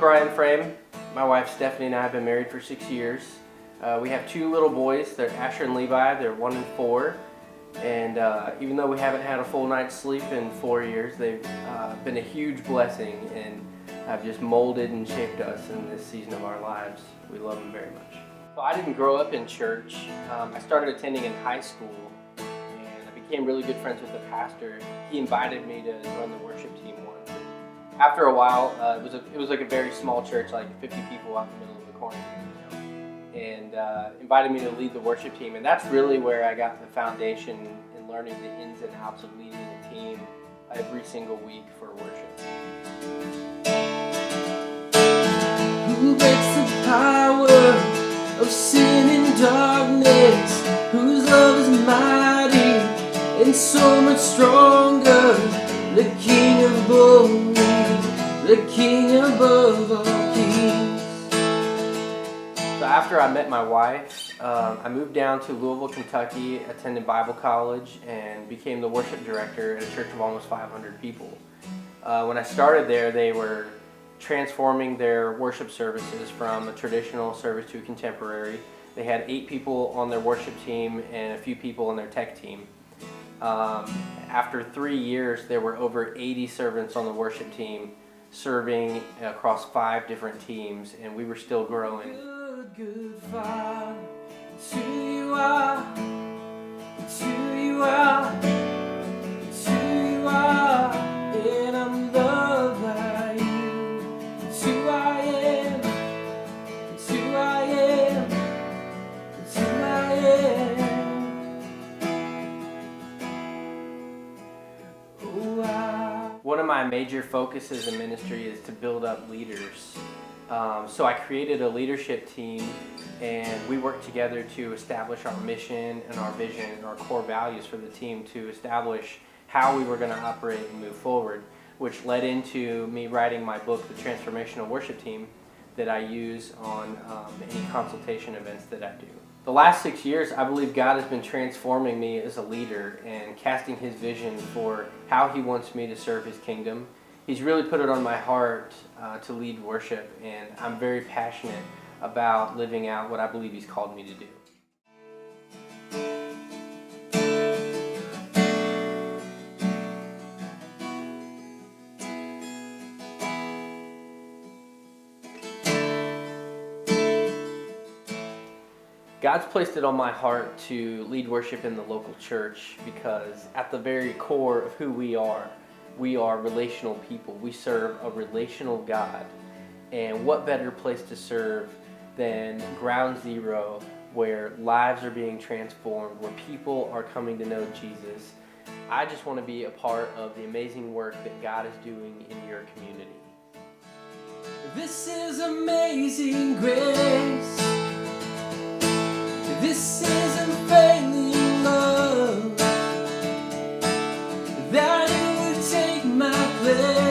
BrianFrame. My wife Stephanie and I have been married for 6 years. We have 2 little boys. They're Asher and Levi. They're 1 and 4. And even though we haven't had a full night's sleep in 4 years, they've been a huge blessing and have just molded and shaped us in this season of our lives. We love them very much. So I didn't grow up in church. I started attending in high school, and I became really good friends with the pastor. He invited me to run the worship team once. After a while, it was like a very small church, like 50 people out in the middle of the corner, and invited me to lead the worship team. And that's really where I got the foundation in learning the ins and outs of leading the team every single week for worship. Who breaks the power of sin and darkness? Whose love is mighty and so much stronger? The King of glory, the King above all kings. So after I met my wife, I moved down to Louisville, Kentucky, attended Bible college, and became the worship director at a church of almost 500 people. When I started there, they were transforming their worship services from a traditional service to a contemporary. They had 8 people on their worship team and a few people on their tech team. After 3 years, there were over 80 servants on the worship team, serving across 5 different teams, and we were still growing. Good Father, it's who you are, it's who you are, it's who you are, and I'm loved by you. It's who I am, it's who I am, it's who I am. Oh, wow. One of my major focuses in ministry is to build up leaders. So I created a leadership team, and we worked together to establish our mission and our vision and our core values for the team, to establish how we were going to operate and move forward, which led into me writing my book, The Transformational Worship Team, that I use on any consultation events that I do. The last 6 years, I believe God has been transforming me as a leader and casting His vision for how He wants me to serve His kingdom. He's really put it on my heart to lead worship, and I'm very passionate about living out what I believe He's called me to do. God's placed it on my heart to lead worship in the local church because at the very core of who we are relational people. We serve a relational God. And what better place to serve than ground zero, where lives are being transformed, where people are coming to know Jesus. I just want to be a part of the amazing work that God is doing in your community. This is amazing grace. This is unfailing love, that it would take my place.